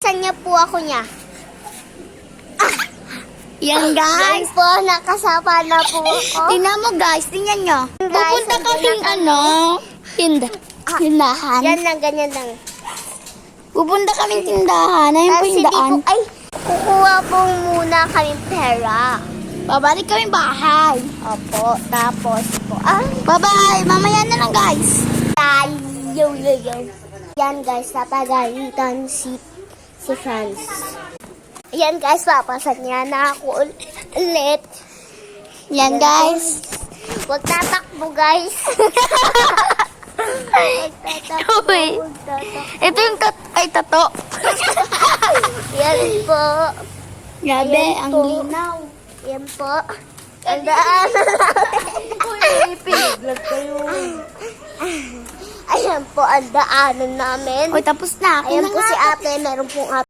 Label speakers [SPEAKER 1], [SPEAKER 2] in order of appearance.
[SPEAKER 1] Papasan niya po ako niya.
[SPEAKER 2] Yan
[SPEAKER 1] Guys
[SPEAKER 2] guys.
[SPEAKER 1] po, nakasapa na po ako.
[SPEAKER 2] Tingnan mo guys, tingnan nyo.
[SPEAKER 1] Guys,
[SPEAKER 2] Pupunta
[SPEAKER 1] andun
[SPEAKER 2] kaming
[SPEAKER 1] na
[SPEAKER 2] ano, tindahan.
[SPEAKER 1] Yan lang, ganyan lang.
[SPEAKER 2] Pupunta kaming tindahan. Ayun po
[SPEAKER 1] Tapos
[SPEAKER 2] yung
[SPEAKER 1] hindi
[SPEAKER 2] daan.
[SPEAKER 1] po, ay, kukuha po muna kami pera.
[SPEAKER 2] Babalik kaming bahay.
[SPEAKER 1] Opo, tapos po,
[SPEAKER 2] Bye-bye. Mamaya na lang guys.
[SPEAKER 1] yo. Yan guys, napagalitan si Franz. Yan guys, papasan niya na ako ulit.
[SPEAKER 2] Yan guys.
[SPEAKER 1] Huwag tatakbo guys. Huwag tatakbo.
[SPEAKER 2] Uy.
[SPEAKER 1] Huwag tatakbo.
[SPEAKER 2] Ito yung tato.
[SPEAKER 1] Yan po.
[SPEAKER 2] Grabe,
[SPEAKER 1] Ayan
[SPEAKER 2] ang
[SPEAKER 1] po.
[SPEAKER 2] linaw.
[SPEAKER 1] Yan po. Tandaan.
[SPEAKER 2] Pinaglag kayo.
[SPEAKER 1] Ayan po ang daanan namin.
[SPEAKER 2] Oy, tapos na. Ako
[SPEAKER 1] Ayan
[SPEAKER 2] na
[SPEAKER 1] po
[SPEAKER 2] nga.
[SPEAKER 1] si ate, meron pong